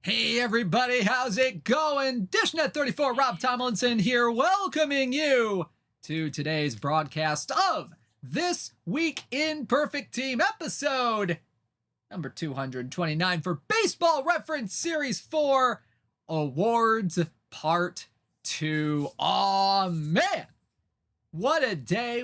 Hey everybody, how's it going? DishNet34 Rob Tomlinson here, welcoming you to today's broadcast of This Week in Perfect Team, episode number 229 for Baseball Reference Series 4 Awards Part 2. Aw, man! What a day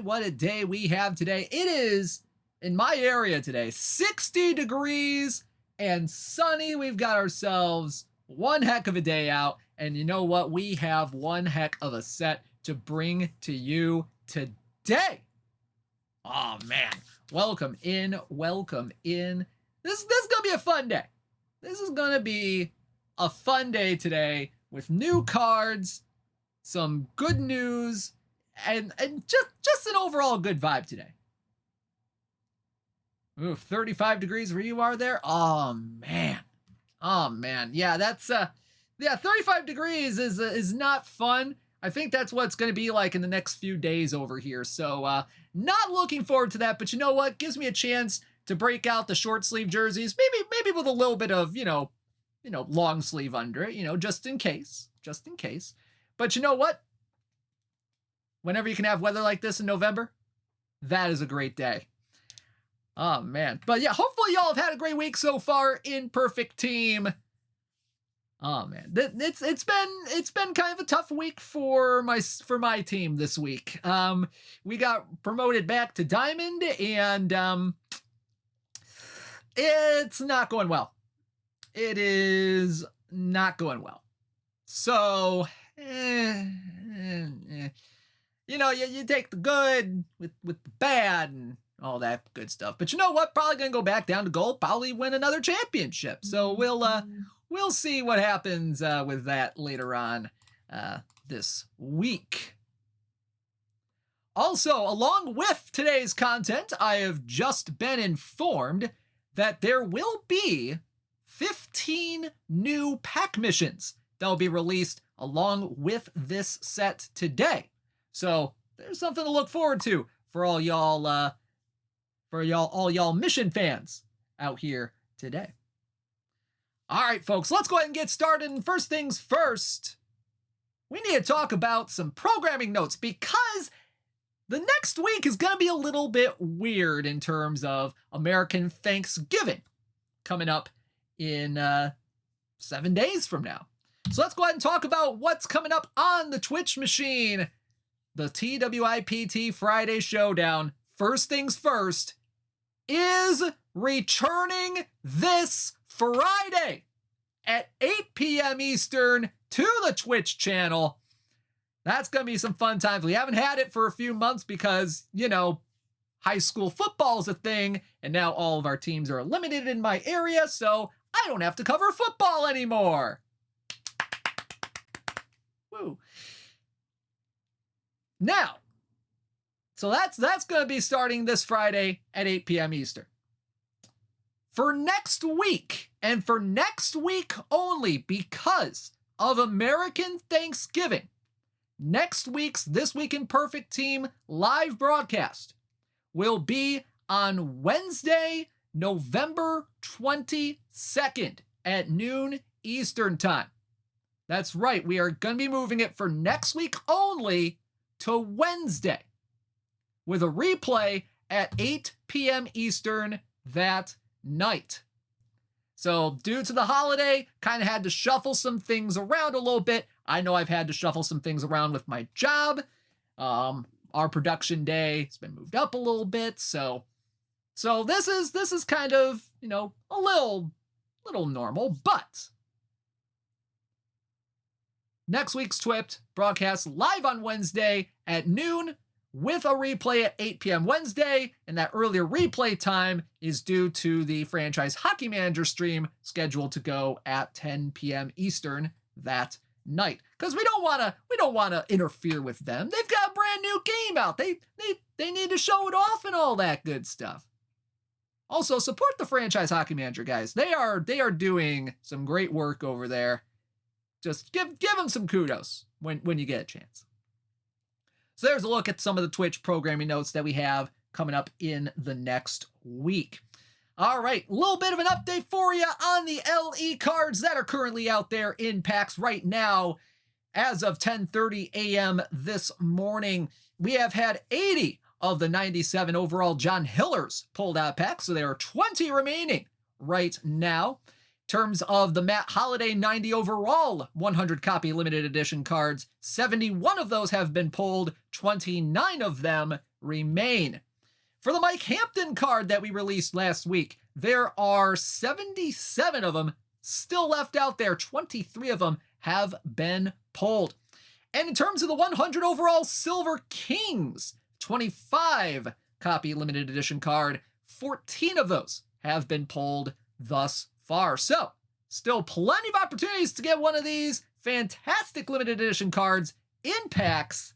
we have today. It is, in my area today, 60 degrees and sunny. We've got ourselves one heck of a day out. And you know what? We have one heck of a set to bring to you today. Oh, man. Welcome in. This is going to be a fun day. This is going to be a fun day today with new cards, some good news, and just an overall good vibe today. Ooh, 35 degrees where you are there? Oh, man. Yeah, that's, 35 degrees is not fun. I think that's what it's going to be like in the next few days over here. So, not looking forward to that, but you know what? Gives me a chance to break out the short sleeve jerseys, maybe with a little bit of, long sleeve under it, just in case. But you know what? Whenever you can have weather like this in November, that is a great day. Oh, man. But yeah, hopefully y'all have had a great week so far in Perfect Team. Oh, man. It's been kind of a tough week for my team this week. We got promoted back to Diamond, and it's not going well. It is not going well. So, you take the good with the bad and all that good stuff. But you know what? Probably going to go back down to gold, probably win another championship. So we'll see what happens with that later on this week. Also, along with today's content, I have just been informed that there will be 15 new pack missions that will be released along with this set today. So there's something to look forward to for all y'all mission fans out here today. All right, folks, let's go ahead and get started. And first things first, we need to talk about some programming notes because the next week is going to be a little bit weird in terms of American Thanksgiving coming up in 7 days from now. So let's go ahead and talk about what's coming up on the Twitch machine. The TWIPT Friday Showdown, first things first, is returning this Friday at 8 p.m. Eastern to the Twitch channel. That's going to be some fun times. We haven't had it for a few months because, high school football is a thing, and now all of our teams are eliminated in my area, so I don't have to cover football anymore. Woo. Now, so that's going to be starting this Friday at 8 p.m. Eastern. For next week, and for next week only, because of American Thanksgiving, next week's This Week in Perfect Team live broadcast will be on Wednesday, November 22nd at noon Eastern Time. That's right, we are going to be moving it for next week only to Wednesday, with a replay at 8 p.m. Eastern that night. So due to the holiday, kind of had to shuffle some things around a little bit. I know I've had to shuffle some things around with my job. Our production day has been moved up a little bit. So this is kind of, a little normal, but next week's TWIPT broadcast live on Wednesday at noon with a replay at 8 p.m. Wednesday, and that earlier replay time is due to the Franchise Hockey Manager stream scheduled to go at 10 p.m. Eastern that night. Because we don't want to interfere with them. They've got a brand new game out. They need to show it off and all that good stuff. Also, support the Franchise Hockey Manager guys. They are doing some great work over there. Just give them some kudos when you get a chance. So there's a look at some of the Twitch programming notes that we have coming up in the next week. All right, a little bit of an update for you on the LE cards that are currently out there in packs right now. As of 10:30 a.m. this morning, we have had 80 of the 97 overall John Hillers pulled out packs, so there are 20 remaining right now. In terms of the Matt Holliday 90 overall 100 copy limited edition cards, 71 of those have been pulled, 29 of them remain. For the Mike Hampton card that we released last week, there are 77 of them still left out there. 23 of them have been pulled. And in terms of the 100 overall Silver Kings 25 copy limited edition card, 14 of those have been pulled thus far. So, still plenty of opportunities to get one of these fantastic limited edition cards in packs.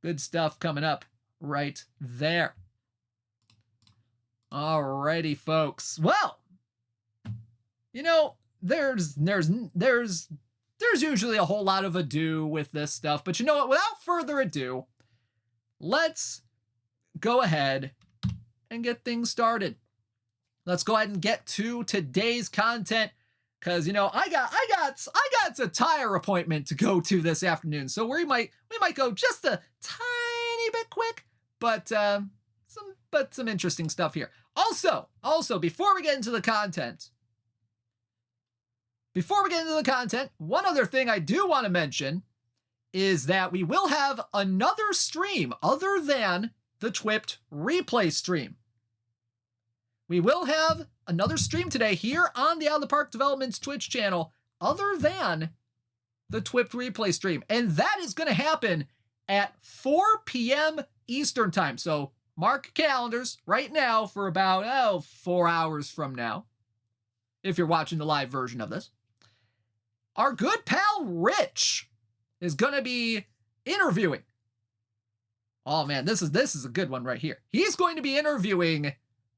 Good stuff coming up right there. Alrighty, folks. Well, you know, there's usually a whole lot of ado with this stuff, but you know what? Without further ado, let's go ahead and get things started. Let's go ahead and get to today's content, because you know I got a tire appointment to go to this afternoon, so we might go just a tiny bit quick, but some interesting stuff here. Also, before we get into the content, one other thing I do want to mention is that we will have another stream other than the TWIPT replay stream. We will have another stream today here on the Out of the Park Developments Twitch channel other than the TWIPT replay stream. And that is going to happen at 4 p.m. Eastern time. So mark calendars right now for about 4 hours from now, if you're watching the live version of this. Our good pal Rich is going to be interviewing. Oh man, this is a good one right here. He's going to be interviewing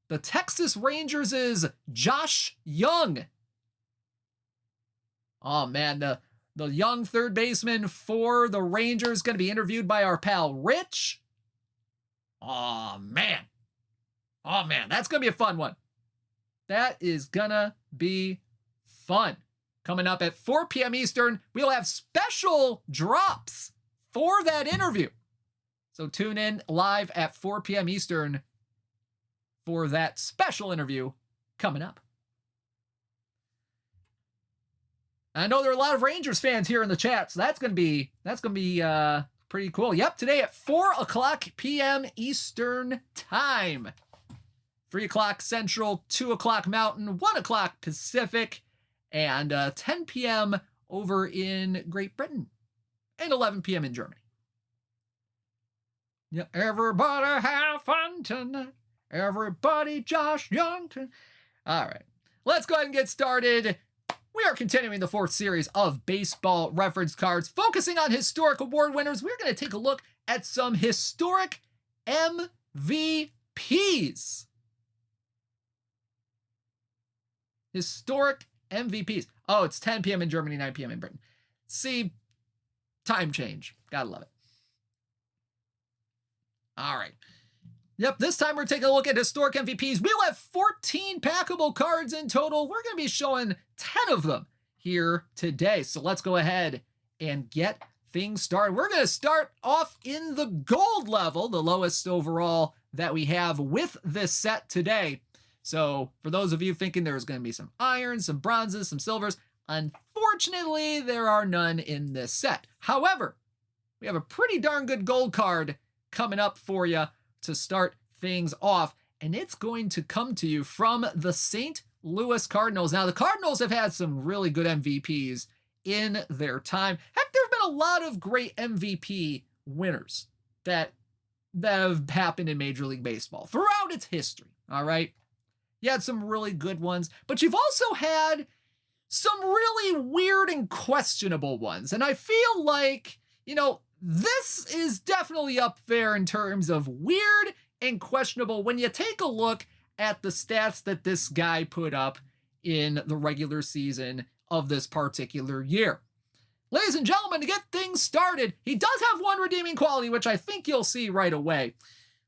the Texas Rangers' Josh Young. Oh man, the young third baseman for the Rangers going to be interviewed by our pal Rich. Oh man, that's going to be a fun one. That is going to be fun. Coming up at 4 p.m. Eastern, we'll have special drops for that interview. So tune in live at 4 p.m. Eastern for that special interview coming up. I know there are a lot of Rangers fans here in the chat, so that's gonna be pretty cool. Yep, today at 4 o'clock p.m. Eastern time, 3 o'clock Central, 2 o'clock Mountain, 1 o'clock Pacific, and 10 p.m. over in Great Britain, and 11 p.m. in Germany. Yeah, everybody have fun tonight. Everybody Josh Young. All right, let's go ahead and get started. We are continuing the fourth series of baseball reference cards, focusing on historic award winners. We're going to take a look at some historic MVPs. Historic MVPs. Oh, it's 10 p.m. in Germany, 9 p.m. in Britain. See, time change. Gotta love it. All right. Yep, this time we're taking a look at historic MVPs. We'll have 14 packable cards in total. We're going to be showing 10 of them here today. So let's go ahead and get things started. We're going to start off in the gold level, the lowest overall that we have with this set today. So for those of you thinking there's going to be some irons, some bronzes, some silvers, unfortunately, there are none in this set. However, we have a pretty darn good gold card coming up for you to start things off, and it's going to come to you from the St. Louis Cardinals. Now, the Cardinals have had some really good MVPs in their time. Heck, there have been a lot of great MVP winners that have happened in Major League Baseball throughout its history, all right? You had some really good ones, but you've also had some really weird and questionable ones, and I feel like, you know, this is definitely up there in terms of weird and questionable when you take a look at the stats that this guy put up in the regular season of this particular year. Ladies and gentlemen, to get things started, he does have one redeeming quality, which I think you'll see right away.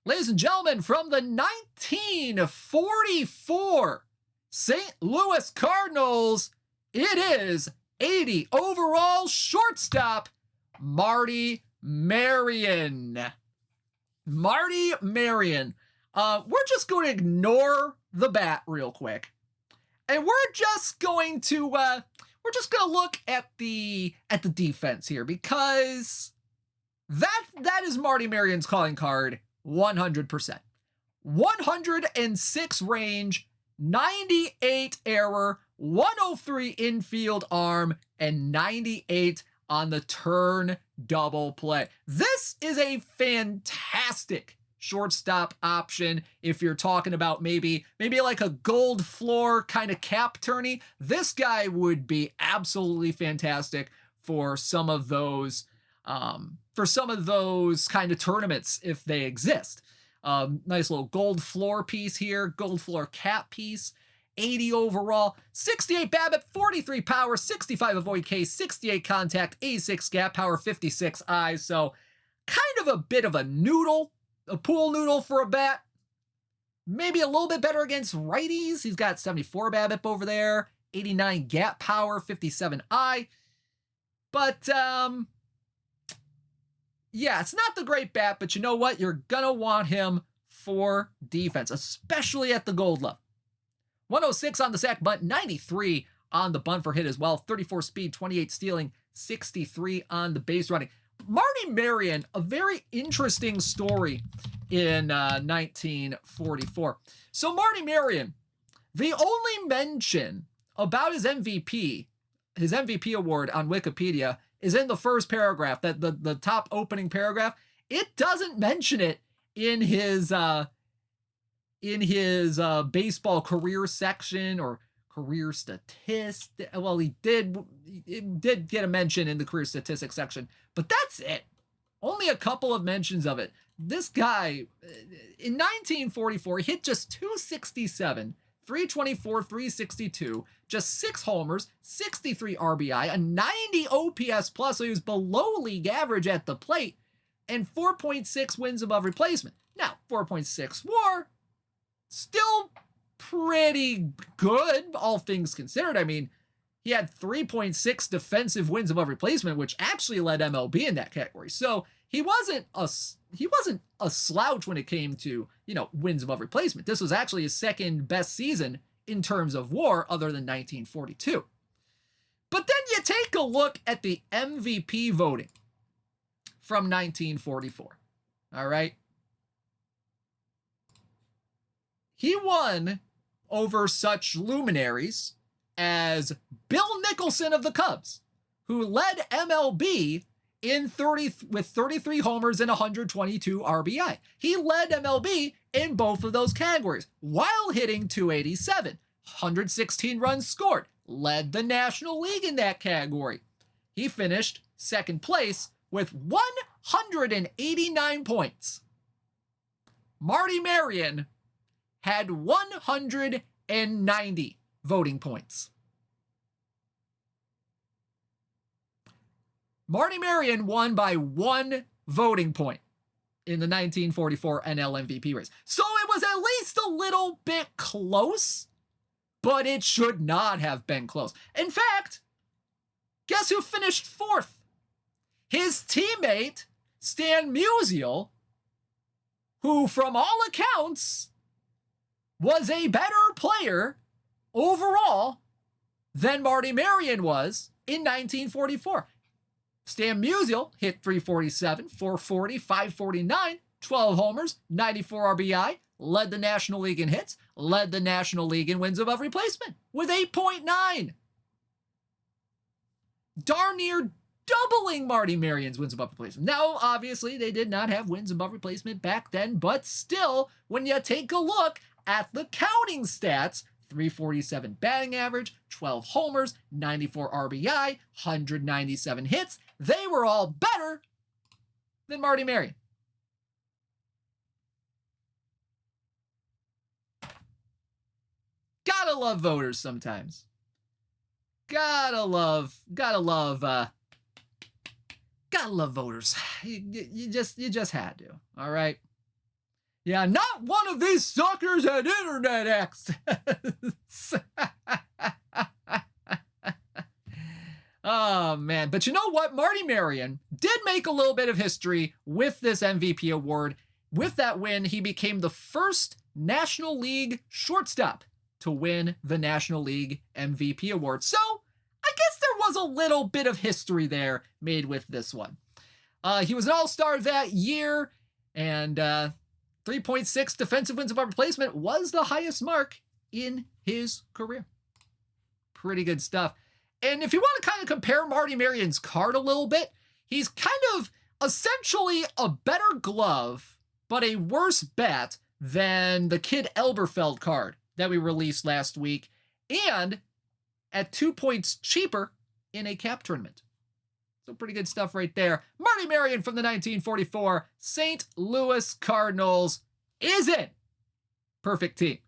Ladies and gentlemen, from the 1944 St. Louis Cardinals, it is 80 overall shortstop, Marty Marion. Marty Marion. We're just going to ignore the bat real quick. And we're just going to look at the defense here, because that is Marty Marion's calling card 100%. 106 range, 98 error, 103 infield arm, and 98 on the turn double play. This is a fantastic shortstop option if you're talking about maybe like a gold floor kind of cap tourney. This guy would be absolutely fantastic for some of those kind of tournaments if they exist. Nice little gold floor piece here, gold floor cap piece. 80 overall, 68 BABIP, 43 power, 65 avoid K, 68 contact, 86 gap power, 56 eyes. So kind of a bit of a noodle, a pool noodle for a bat. Maybe a little bit better against righties. He's got 74 BABIP over there, 89 gap power, 57 eye. But yeah, it's not the great bat, but you know what? You're gonna want him for defense, especially at the gold level. 106 on the sack bunt, 93 on the bunt for hit as well, 34 speed, 28 stealing, 63 on the base running. Marty Marion, a very interesting story in 1944. So Marty Marion, the only mention about his MVP award on Wikipedia is in the first paragraph, that the top opening paragraph. It doesn't mention it in his baseball career section or career statistic. Well, it did get a mention in the career statistics section, but that's it. Only a couple of mentions of it. This guy, in 1944, hit just 267, 324, 362, just 6 homers, 63 RBI, a 90 OPS plus, so he was below league average at the plate, and 4.6 wins above replacement. Now, 4.6 WAR, still pretty good, all things considered. I mean, he had 3.6 defensive wins above replacement, which actually led MLB in that category. So he wasn't a slouch when it came to, wins above replacement. This was actually his second best season in terms of WAR, other than 1942. But then you take a look at the MVP voting from 1944. All right. He won over such luminaries as Bill Nicholson of the Cubs, who led MLB with 33 homers and 122 RBI. He led MLB in both of those categories while hitting 287, 116 runs scored, led the National League in that category. He finished second place with 189 points. Marty Marion had 190 voting points. Marty Marion won by 1 voting point in the 1944 NL MVP race. So it was at least a little bit close, but it should not have been close. In fact, guess who finished 4th? His teammate, Stan Musial, who from all accounts was a better player overall than Marty Marion was in 1944. Stan Musial hit 347, 440, 549, 12 homers, 94 RBI, led the National League in hits, led the National League in wins above replacement with 8.9. Darn near doubling Marty Marion's wins above replacement. Now, obviously, they did not have wins above replacement back then, but still, when you take a look at the counting stats, 347 batting average, 12 homers, 94 RBI, 197 hits, they were all better than Marty Marion. Gotta love voters sometimes. Gotta love voters. You just had to. All right. Yeah, not one of these suckers had internet access. Oh, man. But you know what? Marty Marion did make a little bit of history with this MVP award. With that win, he became the first National League shortstop to win the National League MVP award. So I guess there was a little bit of history there made with this one. He was an all-star that year, and 3.6 defensive wins above replacement was the highest mark in his career. Pretty good stuff. And if you want to kind of compare Marty Marion's card a little bit, he's kind of essentially a better glove, but a worse bat than the Kid Elberfeld card that we released last week, and at 2 points cheaper in a cap tournament. So pretty good stuff right there. Marty Marion from the 1944 St. Louis Cardinals is in Perfect Team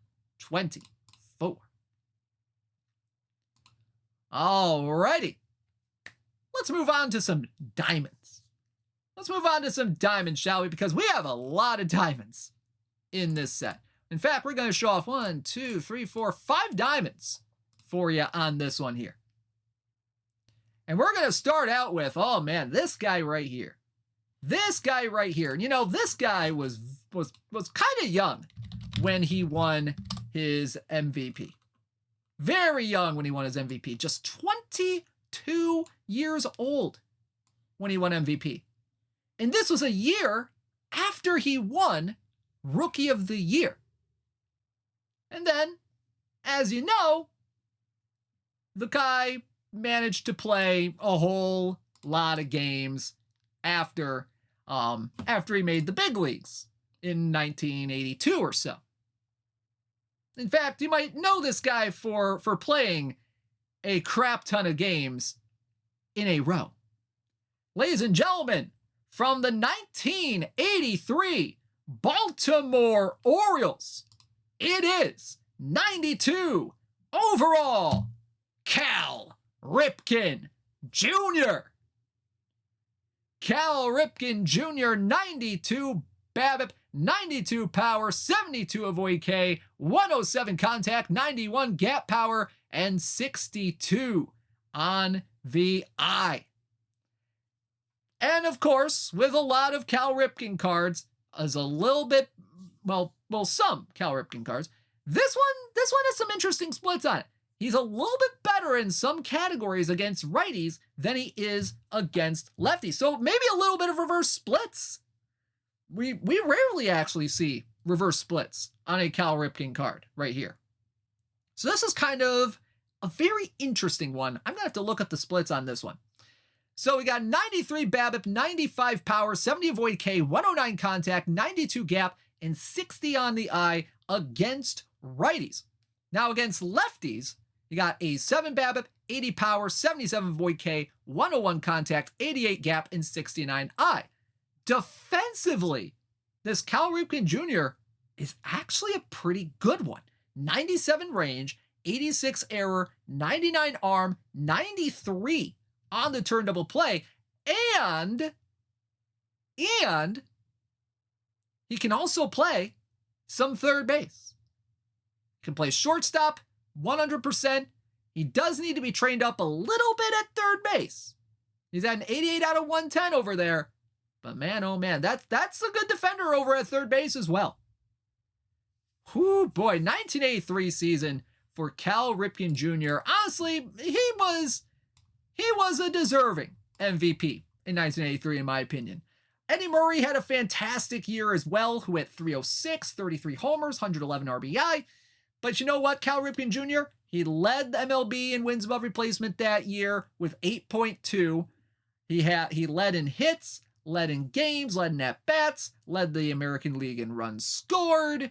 24. Alrighty. Let's move on to some diamonds. Let's move on to some diamonds, shall we? Because we have a lot of diamonds in this set. In fact, we're going to show off 1, 2, 3, 4, 5 diamonds for you on this one here. And we're going to start out with, oh man, this guy right here. This guy right here. And you know, this guy was kind of young when he won his MVP. Very young when he won his MVP. Just 22 years old when he won MVP. And this was a year after he won Rookie of the Year. And then, as you know, the guy managed to play a whole lot of games after he made the big leagues in 1982 or so. In fact, you might know this guy for playing a crap ton of games in a row. Ladies and gentlemen, from the 1983 Baltimore Orioles, it is 92 overall, Cal Ripken Jr. Cal Ripken Jr., 92 BABIP, 92 power, 72 avoid K, 107 contact, 91 gap power, and 62 on the eye. And of course, with a lot of Cal Ripken cards, as a little bit, well, some Cal Ripken cards, this one has some interesting splits on it. He's a little bit better in some categories against righties than he is against lefties. So maybe a little bit of reverse splits. We rarely actually see reverse splits on a Cal Ripken card right here. So this is kind of a very interesting one. I'm going to have to look at the splits on this one. So we got 93 BABIP, 95 power, 70 avoid K, 109 contact, 92 gap, and 60 on the eye against righties. Now against lefties, you got a 7 BABIP, 80 power, 77 avoid K, 101 contact, 88 gap, and 69 eye. Defensively, this Cal Ripken Jr. is actually a pretty good one. 97 range, 86 error, 99 arm, 93 on the turn double play, and he can also play some third base. He can play shortstop 100%. He does need to be trained up a little bit at third base. He's at an 88 out of 110 over there. But man, oh man, that's a good defender over at third base as well. Whoo, boy, 1983 season for Cal Ripken Jr. Honestly, he was a deserving MVP in 1983, in my opinion. Eddie Murray had a fantastic year as well, who hit 306, 33 homers, 111 RBI. But you know what, Cal Ripken Jr., he led the MLB in wins above replacement that year with 8.2. He led in hits, led in games, led in at-bats, led the American League in runs scored.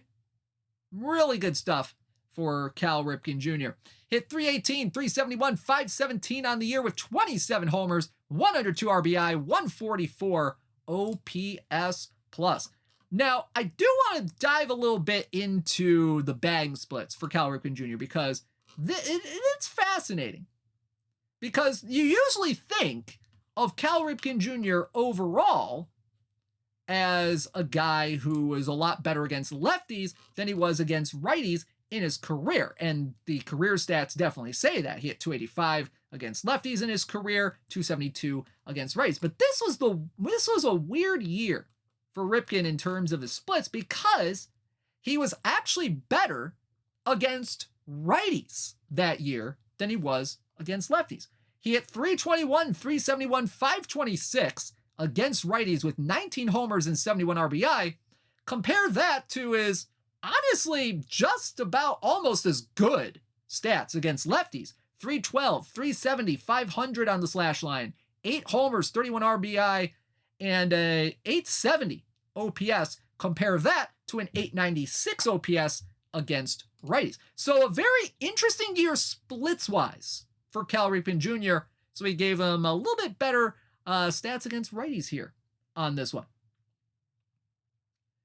Really good stuff for Cal Ripken Jr. Hit 318, 371, 517 on the year with 27 homers, 102 RBI, 144 OPS plus. Now, I do want to dive a little bit into the batting splits for Cal Ripken Jr. because it's fascinating. Because you usually think of Cal Ripken Jr. overall as a guy who was a lot better against lefties than he was against righties in his career. And the career stats definitely say that. He hit 285 against lefties in his career, 272 against righties. But this was a weird year for Ripken in terms of his splits because he was actually better against righties that year than he was against lefties. He hit 321, 371, 526 against righties with 19 homers and 71 RBI. Compare that to his honestly just about almost as good stats against lefties. 312, 370, 500 on the slash line, 8 homers, 31 RBI, and a 870 OPS. Compare that to an 896 OPS against righties. So a very interesting year splits-wise for Cal Ripken Jr. So we gave him a little bit better stats against righties here on this one.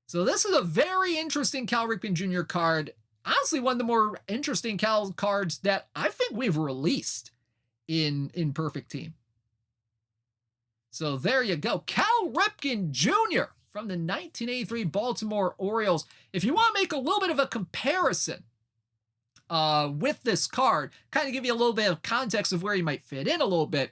So this is a very interesting Cal Ripken Jr. card. Honestly, one of the more interesting Cal cards that I think we've released in Perfect Team. So there you go. Cal Ripken Jr. from the 1983 Baltimore Orioles. If you want to make a little bit of a comparison with this card, kind of give you a little bit of context of where he might fit in a little bit.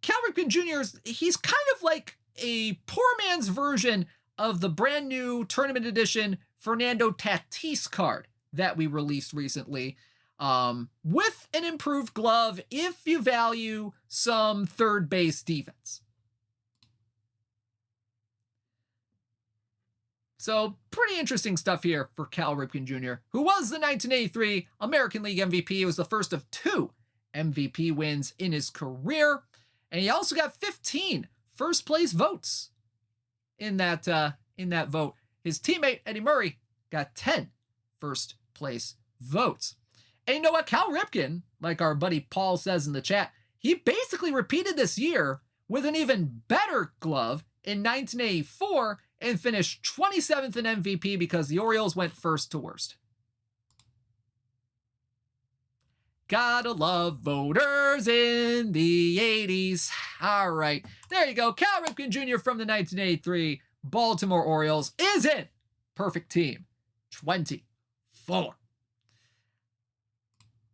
Cal Ripken Jr., he's kind of like a poor man's version of the brand new tournament edition Fernando Tatis card that we released recently, with an improved glove if you value some third base defense. So pretty interesting stuff here for Cal Ripken Jr., who was the 1983 American League MVP. He was the first of 2 MVP wins in his career. And he also got 15 first place votes in that vote. His teammate Eddie Murray got 10 first place votes. And you know what? Cal Ripken, like our buddy Paul says in the chat, he basically repeated this year with an even better glove in 1984 and finished 27th in MVP because the Orioles went first to worst. Gotta love voters in the 80s. All right, there you go. Cal Ripken Jr. from the 1983 Baltimore Orioles is in Perfect Team 24.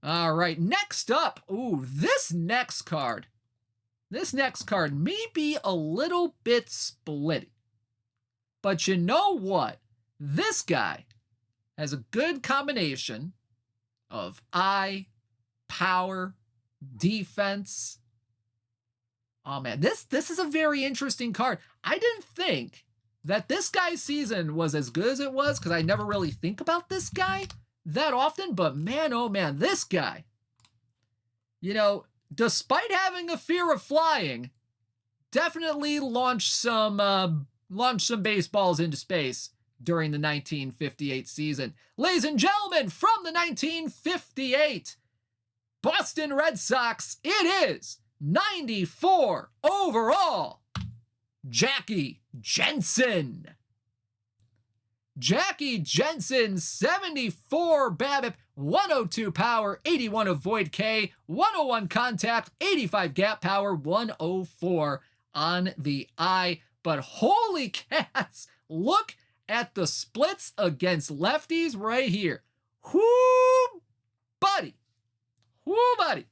All right, next up. Ooh, this next card may be a little bit splitty. But you know what? This guy has a good combination of eye, power, defense. Oh man, this is a very interesting card. I didn't think that this guy's season was as good as it was because I never really think about this guy that often, but man, oh man, this guy, you know, despite having a fear of flying, definitely launched some baseballs into space during the 1958 season. Ladies and gentlemen, from the 1958 Boston Red Sox, it is 94 overall, Jackie Jensen. Jackie Jensen, 74 BABIP, 102 power, 81 avoid K, 101 contact, 85 gap power, 104 on the eye. But holy cats, look at the splits against lefties right here. Whoo, buddy. Whoo, buddy.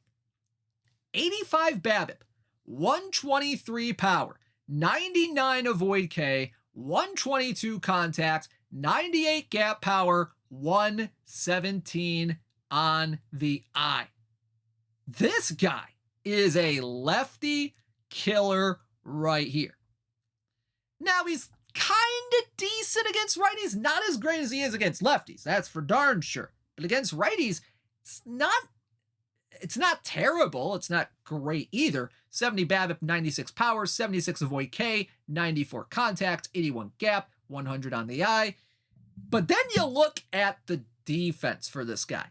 85 BABIP, 123 power, 99 avoid K, 122 contact, 98 gap power, 117 on the eye. This guy is a lefty killer right here. Now, he's kind of decent against righties, not as great as he is against lefties. That's for darn sure. But against righties, it's not terrible. It's not great either. 70 BABIP, 96 power, 76 avoid K, 94 contact, 81 gap, 100 on the eye. But then you look at the defense for this guy.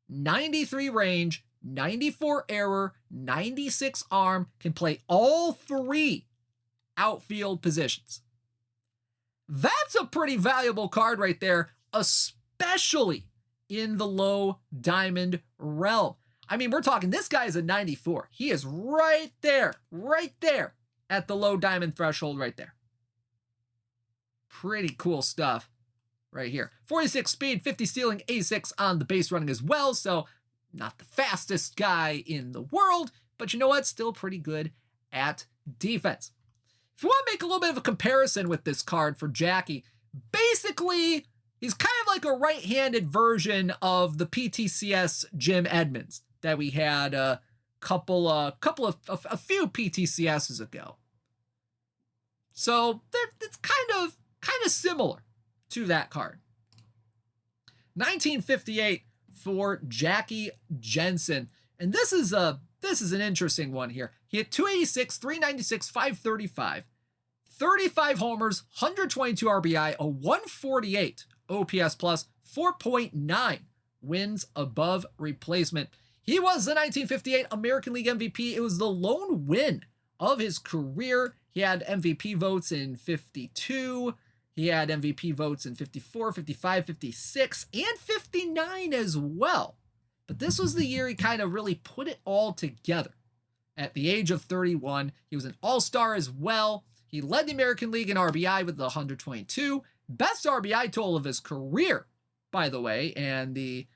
93 range, 94 error, 96 arm, can play all 3 outfield positions. That's a pretty valuable card right there, especially in the low diamond realm. I mean, we're talking, this guy is a 94. He is right there at the low diamond threshold right there. Pretty cool stuff right here. 46 speed, 50 stealing, 86 on the base running as well. So not the fastest guy in the world, but you know what? Still pretty good at defense. If you want to make a little bit of a comparison with this card for Jackie, basically, he's kind of like a right-handed version of the PTCS Jim Edmonds that we had a few PTCSs ago. So it's kind of similar to that card. 1958 for Jackie Jensen, and this is an interesting one here. He had 286, 396, 535, 35 homers, 122 RBI, a 148 OPS plus, 4.9 wins above replacement. He was the 1958 American League MVP. It was the lone win of his career. He had MVP votes in 52. He had MVP votes in 54, 55, 56, and 59 as well. But this was the year he kind of really put it all together. At the age of 31, he was an all-star as well. He led the American League in RBI with the 122. Best RBI total of his career, by the way, and the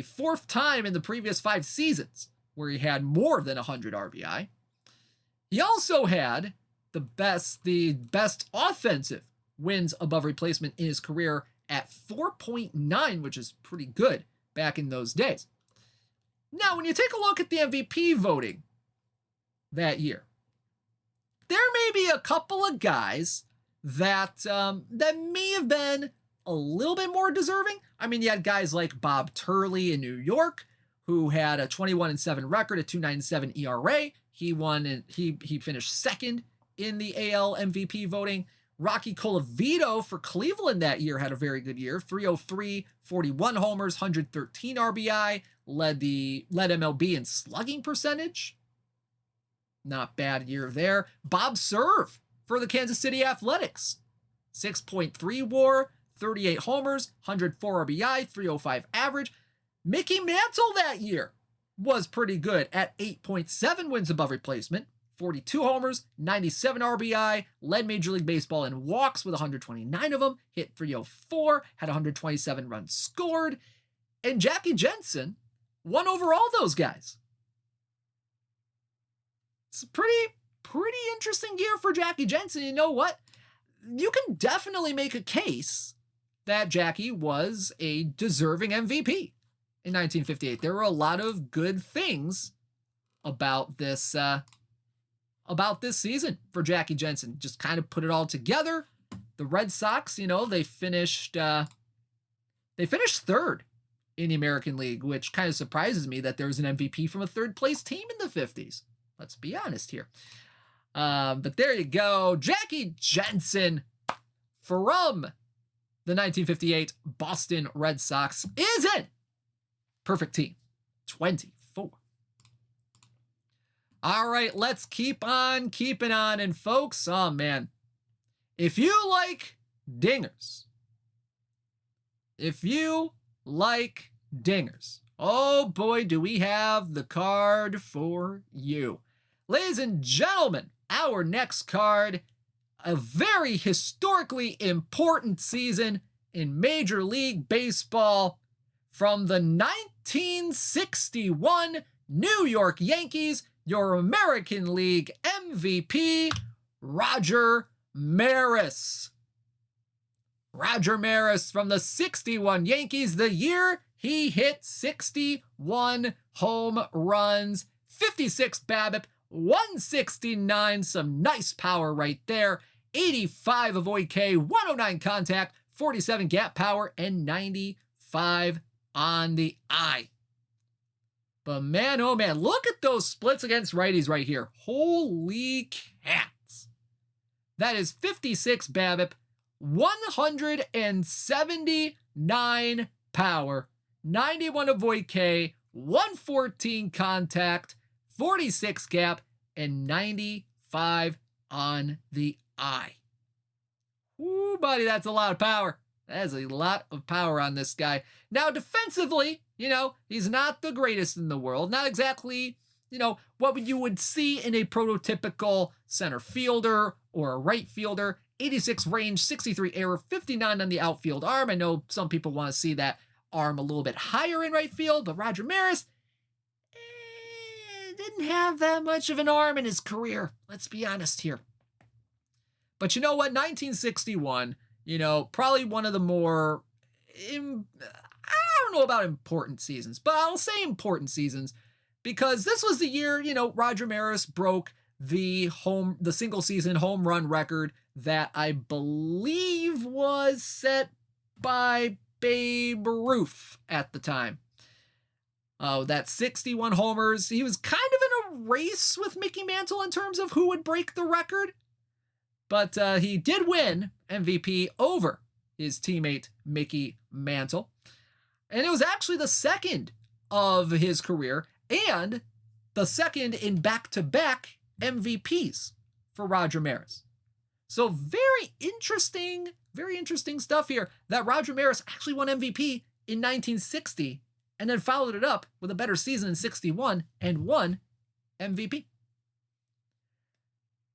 fourth time in the previous 5 seasons where he had more than 100 RBI. He also had the best offensive wins above replacement in his career at 4.9, which is pretty good back in those days. Now, when you take a look at the MVP voting that year, there may be a couple of guys that may have been a little bit more deserving. I mean, you had guys like Bob Turley in New York, who had a 21-7 record, a 2.97 ERA. He won and he finished second in the AL MVP voting. Rocky Colavito for Cleveland that year had a very good year. 303, 41 homers, 113 RBI, led MLB in slugging percentage. Not bad year there. Bob Serve for the Kansas City Athletics. 6.3 WAR, 38 homers, 104 RBI, 305 average. Mickey Mantle that year was pretty good at 8.7 wins above replacement, 42 homers, 97 RBI, led Major League Baseball in walks with 129 of them, hit 304, had 127 runs scored, and Jackie Jensen won over all those guys. It's a pretty interesting year for Jackie Jensen. You know what? You can definitely make a case that Jackie was a deserving MVP in 1958. There were a lot of good things about this season for Jackie Jensen. Just kind of put it all together. The Red Sox, they finished third in the American League, which kind of surprises me that there was an MVP from a third place team in the 50s. Let's be honest here. But there you go. Jackie Jensen from the 1958 Boston Red Sox is in Perfect Team 24. All right, let's keep on keeping on. And folks, oh man, if you like dingers, oh boy, do we have the card for you. Ladies and gentlemen, our next card, a very historically important season in Major League Baseball from the 1961 New York Yankees, your American League MVP, Roger Maris. Roger Maris from the 61 Yankees, the year he hit 61 home runs, 56 BABIP, 169, some nice power right there, 85 avoid K, 109 contact, 47 gap power, and 95 on the eye. But man, oh man, look at those splits against righties right here. Holy cats. That is 56 BABIP, 179 power, 91 avoid K, 114 contact, 46 gap, and 95 on the eye. Ooh, buddy, that's a lot of power. That is a lot of power on this guy. Now, defensively, he's not the greatest in the world. Not exactly, what you would see in a prototypical center fielder or a right fielder. 86 range, 63 error, 59 on the outfield arm. I know some people want to see that arm a little bit higher in right field, but Roger Maris didn't have that much of an arm in his career. Let's be honest here. But you know what? 1961, probably one of the more, I don't know about important seasons, but I'll say important seasons because this was the year, Roger Maris broke the single season home run record that I believe was set by Babe Ruth at the time. That 61 homers. He was kind of in a race with Mickey Mantle in terms of who would break the record. But he did win MVP over his teammate Mickey Mantle. And it was actually the second of his career and the second in back-to-back MVPs for Roger Maris. So very interesting stuff here that Roger Maris actually won MVP in 1960 and then followed it up with a better season in 61 and won MVP.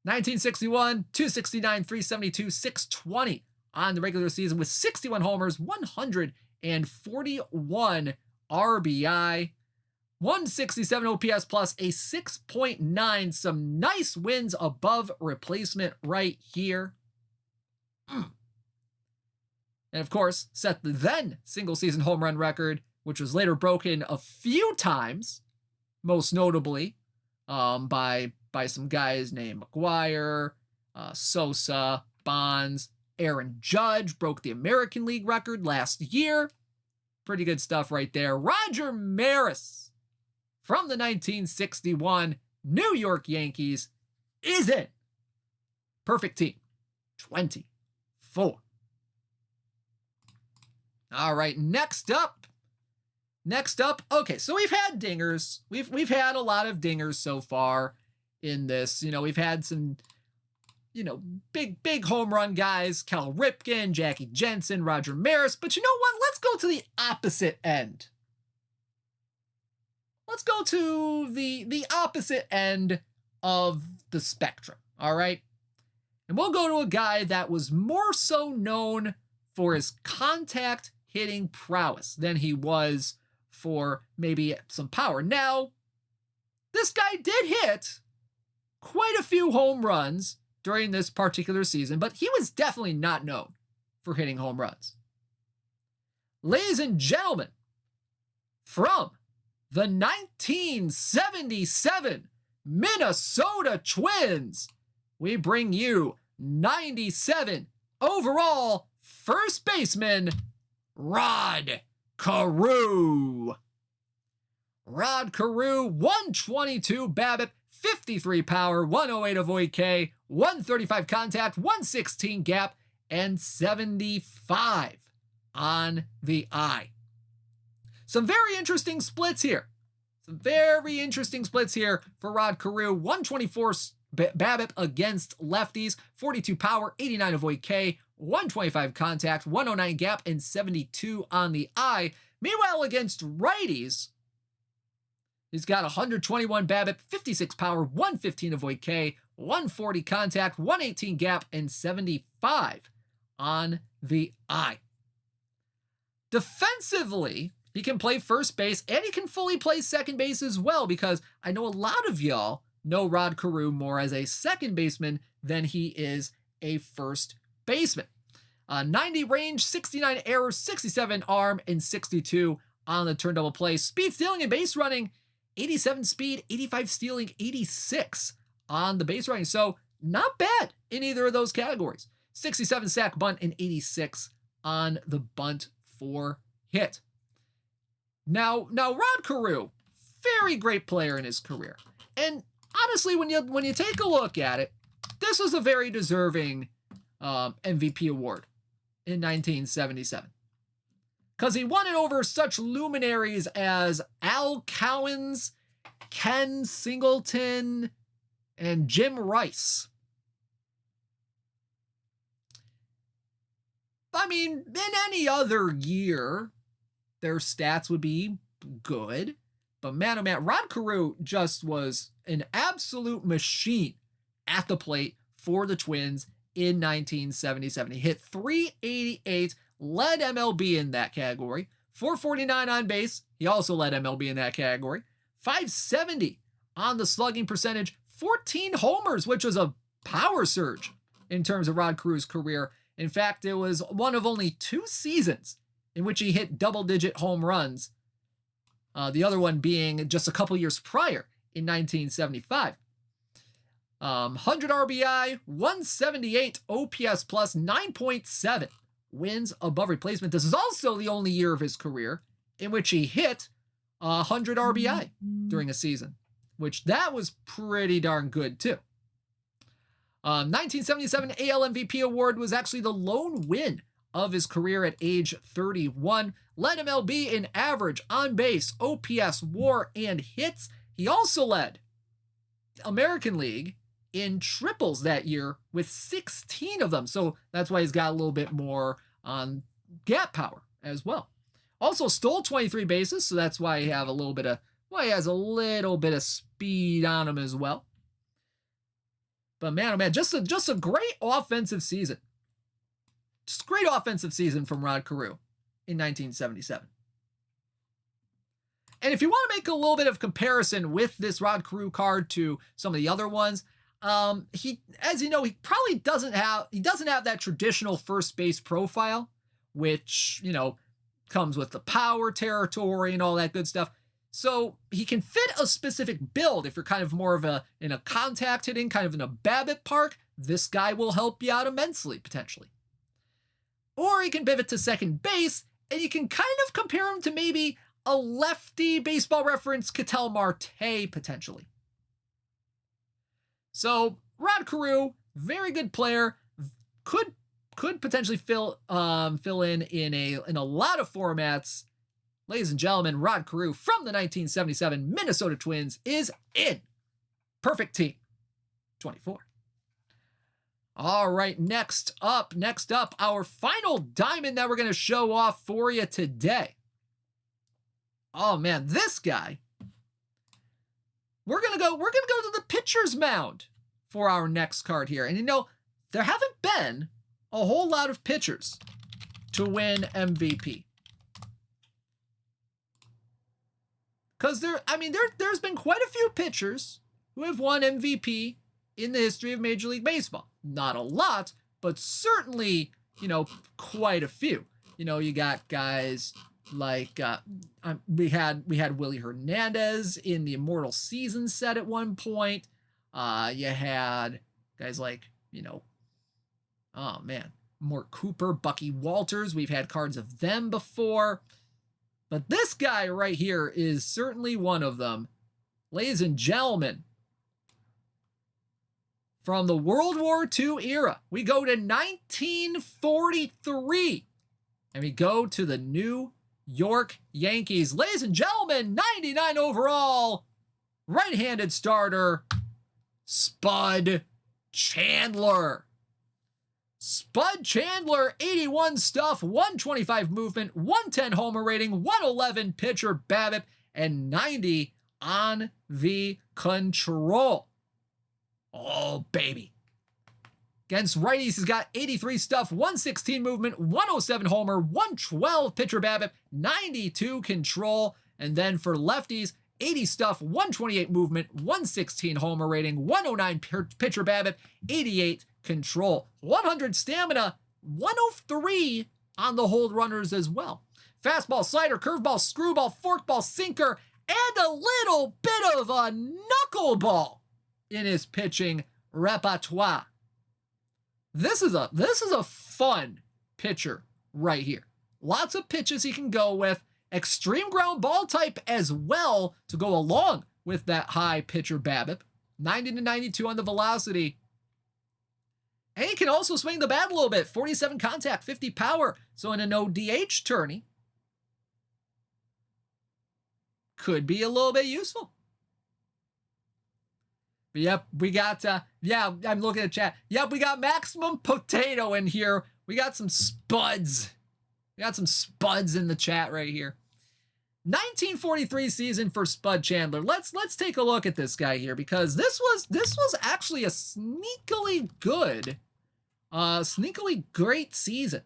1961, 269, 372, 620 on the regular season with 61 homers, 141 RBI, 167 OPS plus, a 6.9, some nice wins above replacement right here. And of course, set the then single season home run record, which was later broken a few times, most notably by some guys named McGuire, Sosa, Bonds, Aaron Judge broke the American League record last year. Pretty good stuff right there. Roger Maris from the 1961 New York Yankees is in. Perfect team. 24. All right, next up. Okay, so we've had dingers. We've had a lot of dingers so far in this. We've had some, big home run guys, Cal Ripken, Jackie Jensen, Roger Maris. But you know what? Let's go to the opposite end. Let's go to the opposite end of the spectrum, all right? And we'll go to a guy that was more so known for his contact hitting prowess than he was for maybe some power. Now, this guy did hit quite a few home runs during this particular season, but he was definitely not known for hitting home runs. Ladies and gentlemen, from the 1977 Minnesota Twins, we bring you 97 overall first baseman Rod Carew. Rod Carew, 122 BABIP, 53 power, 108 avoid K, 135 contact, 116 gap, and 75 on the eye. Some very interesting splits here. For Rod Carew. 124 BABIP against lefties, 42 power, 89 avoid K, 125 contact, 109 gap, and 72 on the eye. Meanwhile, against righties, he's got 121 BABIP, 56 power, 115 avoid K, 140 contact, 118 gap, and 75 on the eye. Defensively, he can play first base and he can fully play second base as well, because I know a lot of y'all know Rod Carew more as a second baseman than he is a first baseman. 90 range, 69 error, 67 arm, and 62 on the turn double play. Speed, stealing, and base running, 87 speed, 85 stealing, 86 on the base running. So not bad in either of those categories. 67 sack bunt and 86 on the bunt for hit. Now Rod Carew, very great player in his career. And honestly, when you take a look at it, this was a very deserving MVP award in 1977. Because he won it over such luminaries as Al Cowens, Ken Singleton, and Jim Rice. I mean, in any other year, their stats would be good. But man, oh man, Rod Carew just was an absolute machine at the plate for the Twins in 1977. He hit .388, led MLB in that category. .449 on base. He also led MLB in that category. .570 on the slugging percentage. 14 homers, which was a power surge in terms of Rod Carew's career. In fact, it was one of only 2 seasons in which he hit double-digit home runs. The other one being just a couple years prior in 1975. 100 RBI, 178 OPS plus, 9.7 wins above replacement. This is also the only year of his career in which he hit 100 RBI during a season, which that was pretty darn good too. 1977 AL MVP award was actually the lone win of his career at age 31. Led MLB in average, on base, OPS, WAR, and hits. He also led American League in triples that year with 16 of them. So that's why he's got a little bit more on gap power as well. Also stole 23 bases, so that's why he has a little bit of speed on him as well. But man, oh man, just a great offensive season. Just a great offensive season from Rod Carew in 1977. And if you want to make a little bit of comparison with this Rod Carew card to some of the other ones, he, as you know, he probably doesn't have that traditional first base profile, which, you know, comes with the power territory and all that good stuff. So he can fit a specific build. If you're kind of more of in a contact hitting, kind of in a BABIP park, this guy will help you out immensely, potentially. Or he can pivot to second base, and you can kind of compare him to maybe a lefty Baseball Reference Ketel Marte, potentially. So Rod Carew, very good player, could potentially fill in a lot of formats. Ladies and gentlemen, Rod Carew from the 1977 Minnesota Twins is in. Perfect team. 24. All right, next up, our final diamond that we're going to show off for you today. Oh man, this guy. We're going to go to the pitcher's mound for our next card here. And you know, there haven't been a whole lot of pitchers to win MVP. Because there's been quite a few pitchers who have won MVP in the history of Major League Baseball. Not a lot, but certainly, you know, quite a few. You know, you got guys like we had Willie Hernandez in the Immortal Season set at one point. You had guys like, you know, oh man, Mort Cooper, Bucky Walters. We've had cards of them before. But this guy right here is certainly one of them. Ladies and gentlemen, from the World War II era, we go to 1943, and we go to the New York Yankees. Ladies and gentlemen, 99 overall, right-handed starter, Spud Chandler. Spud Chandler, 81 stuff, 125 movement, 110 homer rating, 111 pitcher BABIP, and 90 on the control. Oh, baby. Against righties, he's got 83 stuff, 116 movement, 107 homer, 112 pitcher BABIP, 92 control. And then for lefties, 80 stuff, 128 movement, 116 homer rating, 109 pitcher BABIP, 88 control. 100 stamina, 103 on the hold runners as well. Fastball, slider, curveball, screwball, forkball, sinker, and a little bit of a knuckleball in his pitching repertoire. This is a fun pitcher right here. Lots of pitches he can go with. Extreme ground ball type as well to go along with that high pitcher BABIP. 90 to 92 on the velocity. And he can also swing the bat a little bit. 47 contact, 50 power. So in a no DH tourney, could be a little bit useful. But yep, we got, I'm looking at chat. Yep, we got Maximum Potato in here. We got some spuds. We got some spuds in the chat right here. 1943 season for Spud Chandler. Let's take a look at this guy here, because this was actually a sneakily good Sneakily great season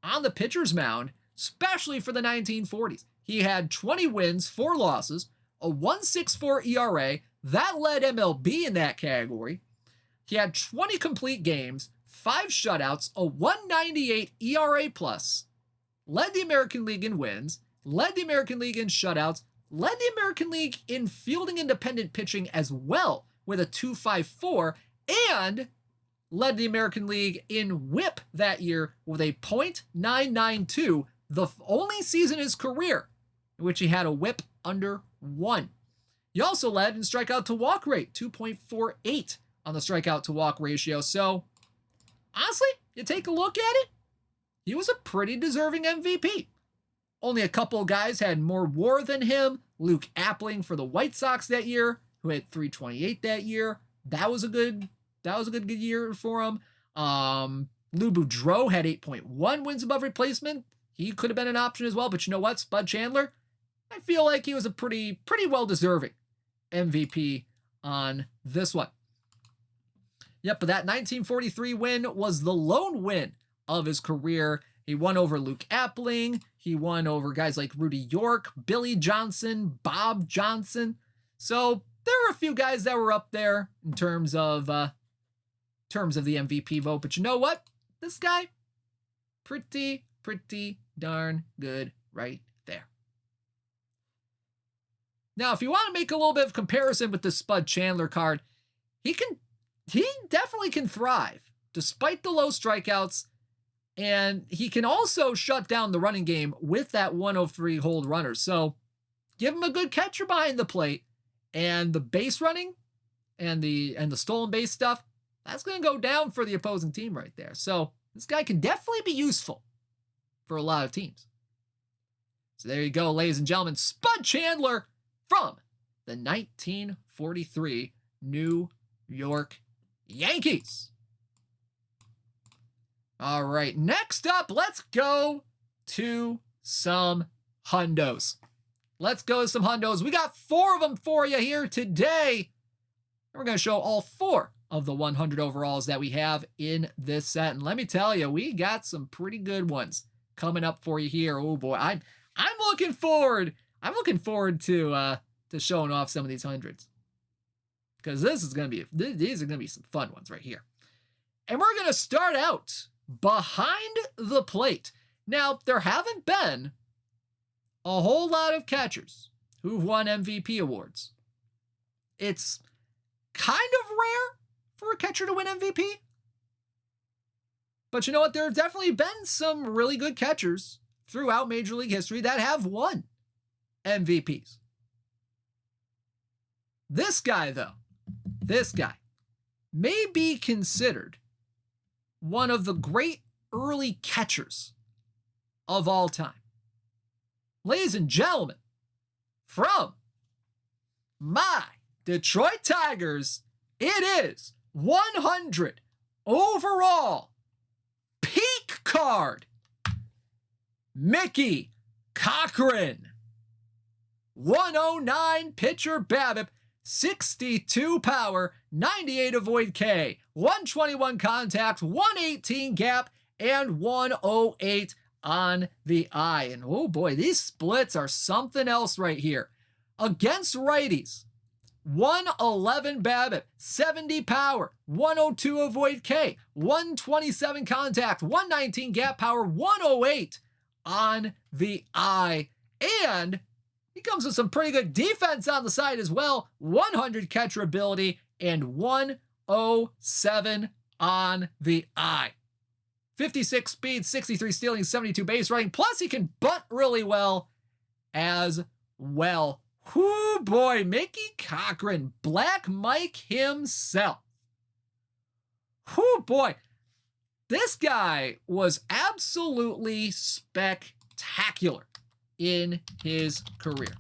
on the pitcher's mound, especially for the 1940s. He had 20 wins, 4 losses, a 1.64 ERA. That led MLB in that category. He had 20 complete games, 5 shutouts, a 1.98 ERA plus, led the American League in wins, led the American League in shutouts, led the American League in fielding independent pitching as well with a 2.54, and led the American League in whip that year with a .992, the only season in his career in which he had a whip under 1. He also led in strikeout to walk rate, 2.48 on the strikeout to walk ratio. So, honestly, you take a look at it, he was a pretty deserving MVP. Only a couple of guys had more WAR than him. Luke Appling for the White Sox that year, who had 328 that year. That was a good year for him. Lou Boudreau had 8.1 wins above replacement. He could have been an option as well, but you know what? Spud Chandler, I feel like he was a pretty well deserving MVP on this one. Yep, but that 1943 win was the lone win of his career. He won over Luke Appling. He won over guys like Rudy York, Billy Johnson, Bob Johnson. So there were a few guys that were up there in terms of the MVP vote. But you know what? This guy, pretty darn good right there. Now, if you want to make a little bit of comparison with the Spud Chandler card, he definitely can thrive despite the low strikeouts, and he can also shut down the running game with that 103 hold runner. So give him a good catcher behind the plate, and the base running and the stolen base stuff, that's going to go down for the opposing team right there. So this guy can definitely be useful for a lot of teams. So there you go, ladies and gentlemen, Spud Chandler from the 1943 New York Yankees. All right, next up, let's go to some hundos. Let's go to some hundos. We got 4 of them for you here today. We're going to show all 4 of the 100 overalls that we have in this set. And let me tell you, we got some pretty good ones coming up for you here. Oh boy, I'm looking forward. I'm looking forward to showing off some of these hundreds, because these are going to be some fun ones right here. And we're going to start out behind the plate. Now, there haven't been a whole lot of catchers who've won MVP awards. It's kind of rare for a catcher to win MVP. But you know what? There have definitely been some really good catchers throughout Major League history that have won MVPs. This guy, though, may be considered one of the great early catchers of all time. Ladies and gentlemen, from my Detroit Tigers, it is 100 overall peak card, Mickey Cochrane. 109 pitcher BABIP, 62 power, 98 avoid K, 121 contact, 118 gap, and 108 on the eye. And oh boy, these splits are something else right here. Against righties, 111 BABIP, 70 power, 102 avoid K, 127 contact, 119 gap power, 108 on the eye. And he comes with some pretty good defense on the side as well. 100 catcher ability and 107 on the eye. 56 speed, 63 stealing, 72 base running. Plus he can bunt really well as well. Whoo boy, Mickey Cochrane, Black Mike himself. Whoo boy, this guy was absolutely spectacular in his career.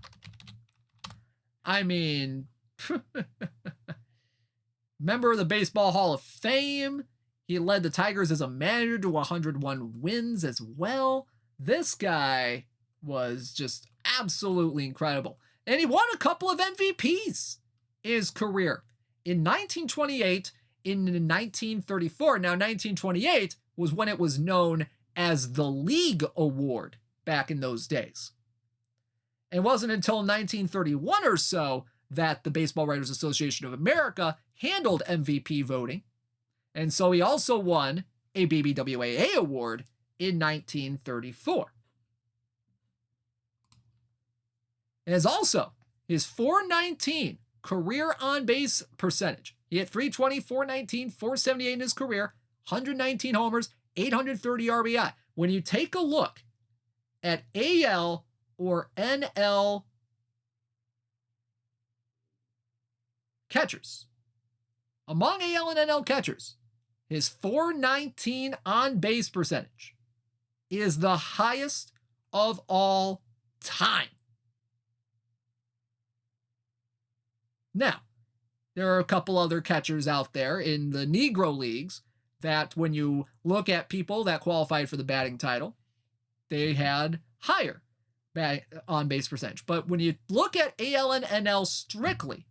I mean, member of the Baseball Hall of Fame. He led the Tigers as a manager to 101 wins as well. This guy was just absolutely incredible. And he won a couple of MVPs in his career. In 1928, in 1934. Now, 1928 was when it was known as the League Award back in those days. It wasn't until 1931 or so that the Baseball Writers Association of America handled MVP voting. And so he also won a BBWAA award in 1934. And is also his .419 career on-base percentage. He hit .320, .419, .478 in his career, 119 homers, 830 RBI. When you take a look at AL or NL catchers, among AL and NL catchers, his .419 on-base percentage is the highest of all time. Now, there are a couple other catchers out there in the Negro Leagues that when you look at people that qualified for the batting title, they had higher on-base percentage. But when you look at AL and NL strictly,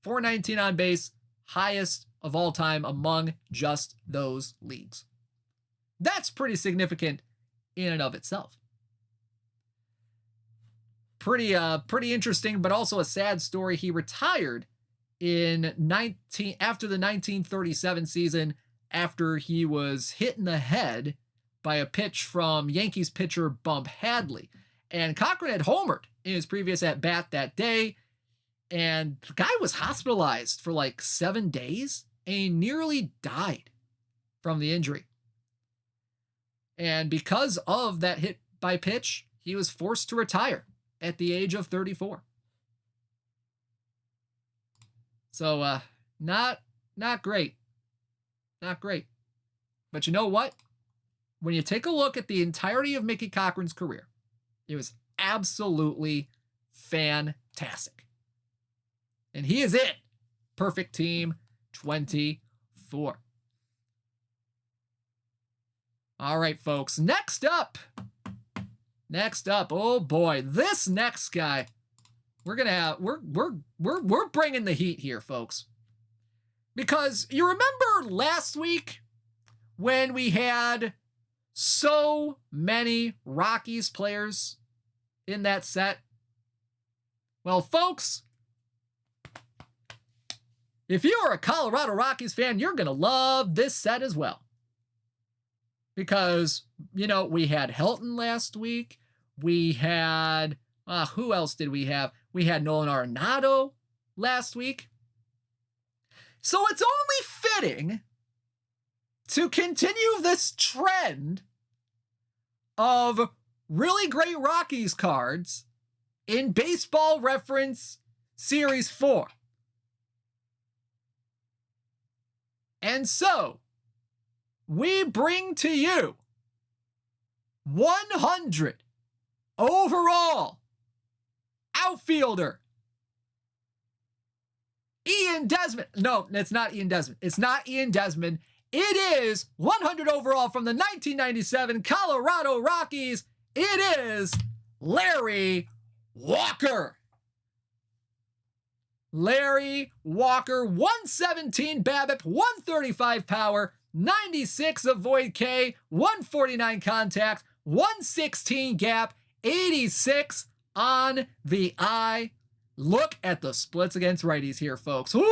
.419 on base, highest of all time among just those leagues. That's pretty significant in and of itself. Pretty interesting, but also a sad story. He retired after the 1937 season after he was hit in the head by a pitch from Yankees pitcher Bump Hadley. And Cochran had homered in his previous at-bat that day, and the guy was hospitalized for like 7 days, and he nearly died from the injury. And because of that hit by pitch, he was forced to retire at the age of 34. So, not great. Not great. But you know what? When you take a look at the entirety of Mickey Cochran's career, it was absolutely fantastic. And he is it. Perfect Team 24. All right, folks. Next up, oh boy, this next guy, we're bringing the heat here, folks. Because you remember last week when we had so many Rockies players in that set? Well, folks, if you are a Colorado Rockies fan, you're going to love this set as well. Because, we had Helton last week. We had, who else did we have? We had Nolan Arenado last week. So it's only fitting to continue this trend of really great Rockies cards in Baseball Reference Series 4. And so, we bring to you 100 overall outfielder Ian Desmond. No, it's not Ian Desmond. It's not Ian Desmond. It is 100 overall from the 1997 Colorado Rockies. It is Larry Walker. Larry Walker, 117 BABIP, 135 power, 96 avoid K, 149 contact, 116 gap, 86 on the eye. Look at the splits against righties here, folks. Ooh,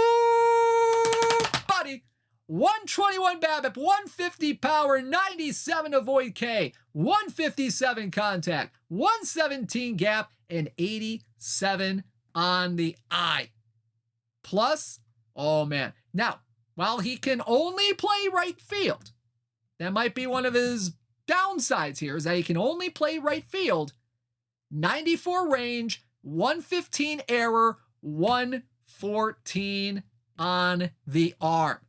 buddy. 121 BABIP, 150 power, 97 avoid K, 157 contact, 117 gap, and 87 on the eye. Plus, oh man. Now, while he can only play right field, that might be one of his downsides here, is that he can only play right field. 94 range, 115 error, 114 on the arm.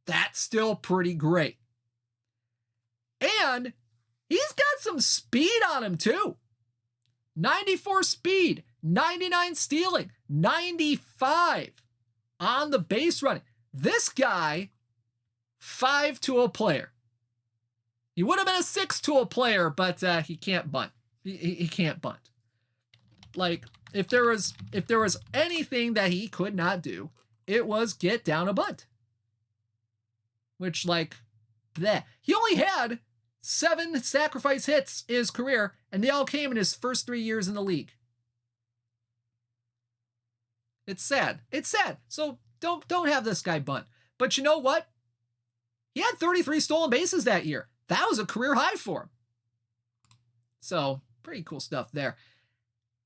That's still pretty great. And he's got some speed on him too. 94 speed, 99 stealing, 95 on the base running. This guy, 5-tool player. He would have been a 6-tool player, but he can't bunt. He can't bunt. Like, if there was anything that he could not do, it was get down a bunt. Which, like, bleh. He only had 7 sacrifice hits in his career, and they all came in his first 3 years in the league. It's sad. It's sad. So don't have this guy bunt. But you know what? He had 33 stolen bases that year. That was a career high for him. So, pretty cool stuff there.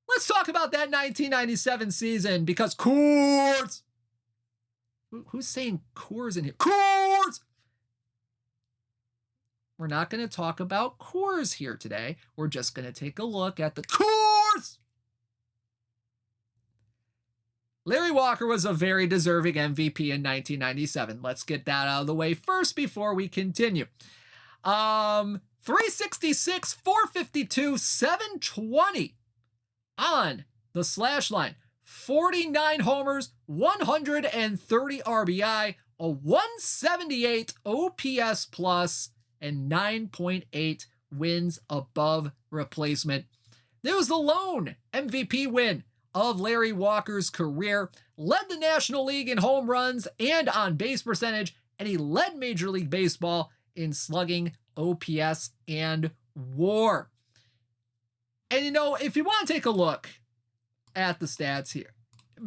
Let's talk about that 1997 season, because Coors! Who's saying Coors in here? Coors! We're not going to talk about Coors here today. We're just going to take a look at the Coors! Larry Walker was a very deserving MVP in 1997. Let's get that out of the way first before we continue. 366, 452, 720 on the slash line. 49 homers, 130 RBI, a 178 OPS plus, and 9.8 wins above replacement. There was the lone MVP win of Larry Walker's career, led the National League in home runs and on base percentage, and he led Major League Baseball in slugging, OPS, and WAR. And you know, if you want to take a look at the stats here,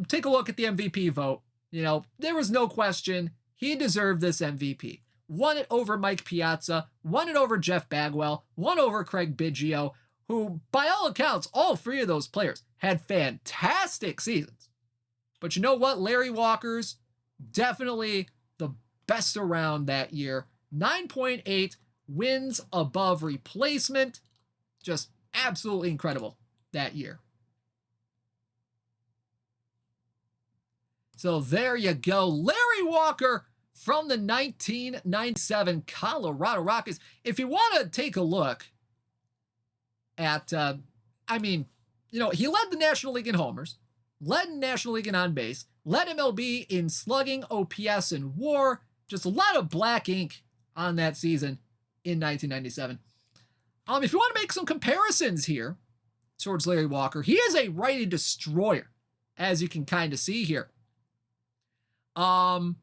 take a look at the MVP vote. You know, there was no question he deserved this MVP. Won it over Mike Piazza, won it over Jeff Bagwell, won over Craig Biggio, who, by all accounts, all 3 of those players had fantastic seasons. But you know what? Larry Walker's definitely the best around that year. 9.8 wins above replacement. Just absolutely incredible that year. So there you go. Larry Walker from the 1997 Colorado Rockies. If you want to take a look at, he led the National League in homers, led National League in on base, led MLB in slugging, OPS, and WAR. Just a lot of black ink on that season in 1997. If you want to make some comparisons here towards Larry Walker, he is a righty destroyer, as you can kind of see here. One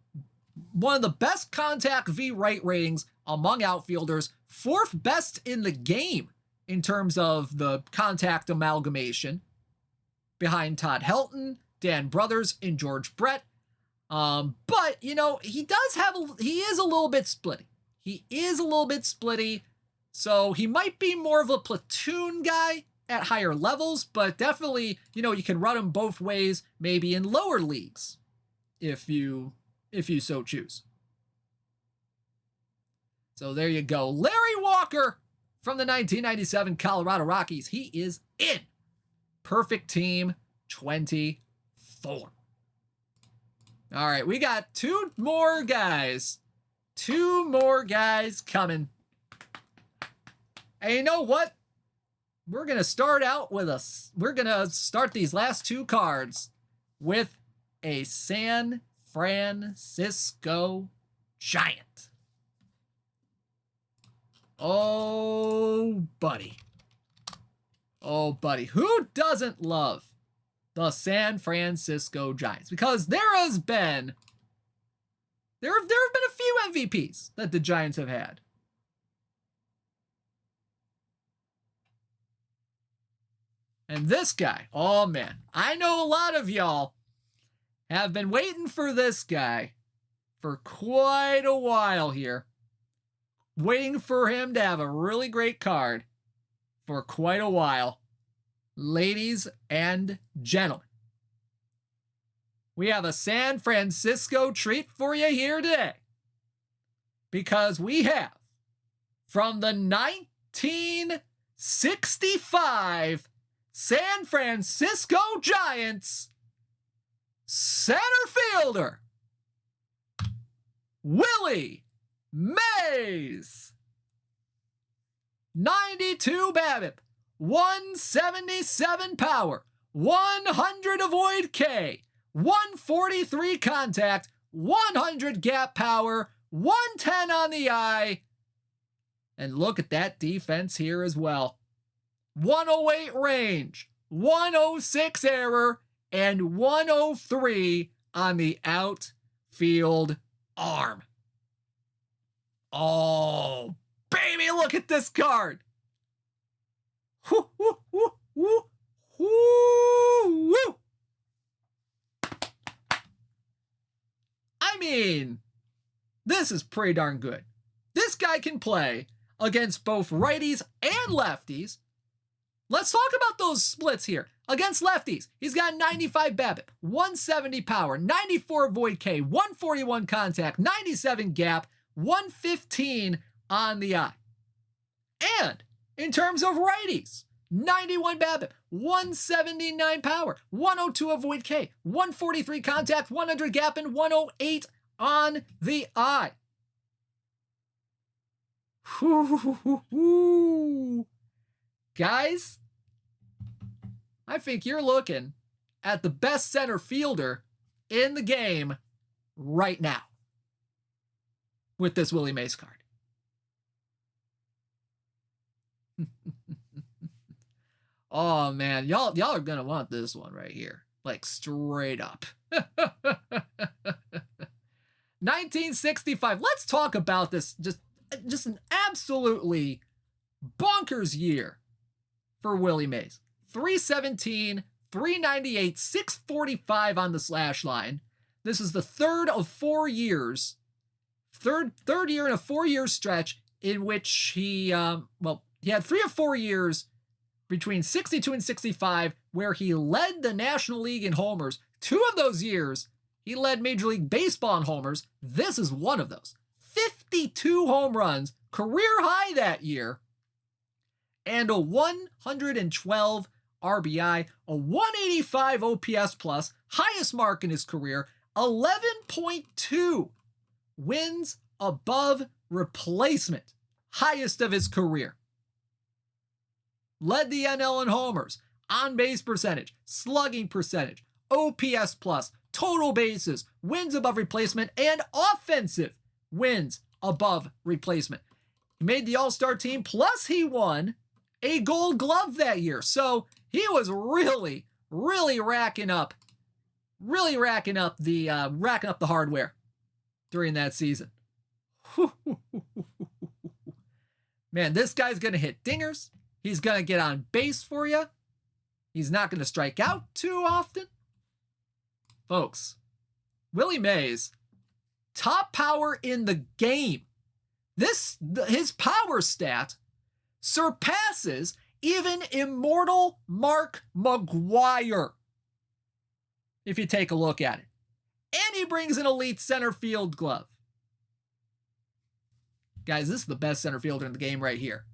of the best contact v right ratings among outfielders, 4th best in the game in terms of the contact amalgamation, behind Todd Helton, Dan Brothers, and George Brett. But, you know, he is a little bit splitty. He is a little bit splitty, so he might be more of a platoon guy at higher levels, but definitely, you know, you can run him both ways, maybe in lower leagues, if you so choose. So there you go. Larry Walker from the 1997 Colorado Rockies. He is in. Perfect team 24. All right, we got 2 more guys. 2 more guys coming. And you know what? We're going to start these last 2 cards with a San Francisco Giant. Oh, buddy. Oh, buddy. Who doesn't love the San Francisco Giants? Because there have been a few MVPs that the Giants have had. And this guy, oh man, I know a lot of y'all have been waiting for this guy for quite a while here. Waiting for him to have a really great card for quite a while. Ladies and gentlemen, we have a San Francisco treat for you here today. Because we have, from the 1965 San Francisco Giants, center fielder, Willie Mays. 92 BABIP, 177 power, 100 avoid K, 143 contact, 100 gap power, 110 on the eye. And look at that defense here as well. 108 range, 106 error, and 103 on the outfield arm. Oh, baby, look at this card. Woo, woo, woo, woo, woo, woo. I mean, this is pretty darn good. This guy can play against both righties and lefties. Let's talk about those splits here. Against lefties, he's got 95 BABIP, 170 power, 94 avoid K, 141 contact, 97 gap, 115 on the eye. And in terms of righties, 91 BABIP, 179 power, 102 avoid K, 143 contact, 100 gap, and 108 on the eye. Guys, I think you're looking at the best center fielder in the game right now with this Willie Mays card. Oh man, y'all are gonna want this one right here, like straight up. 1965. Let's talk about this. Just an absolutely bonkers year for Willie Mays. 317, 398, 645 on the slash line. This is the third of 4 years, third year in a 4-year stretch in which he had 3 or 4 years between 62 and 65 where he led the National League in homers. 2 of those years, he led Major League Baseball in homers. This is one of those. 52 home runs, career high that year, and a 112 RBI, a 185 OPS plus, highest mark in his career, 11.2 wins above replacement, highest of his career. Led the NL in homers, on-base percentage, slugging percentage, OPS plus, total bases, wins above replacement, and offensive wins above replacement. He made the All-Star team, plus he won a Gold Glove that year. So he was really racking up the hardware during that season. Man, this guy's gonna hit dingers. He's gonna get on base for you. He's not gonna strike out too often. Folks, Willie Mays, top power in the game. His power stat surpasses even immortal Mark McGwire, if you take a look at it. And he brings an elite center field glove. Guys, this is the best center fielder in the game right here.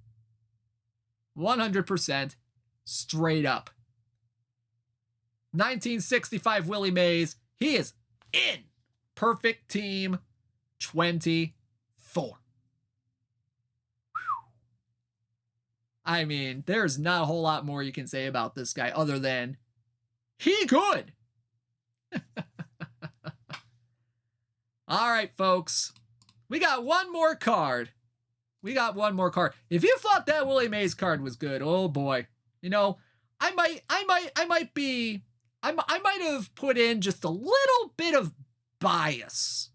100% straight up. 1965 Willie Mays, he is in. Perfect team 24. I mean, there's not a whole lot more you can say about this guy other than he good. All right, folks. We got one more card. If you thought that Willie Mays card was good, oh boy. You know, I might have put in just a little bit of bias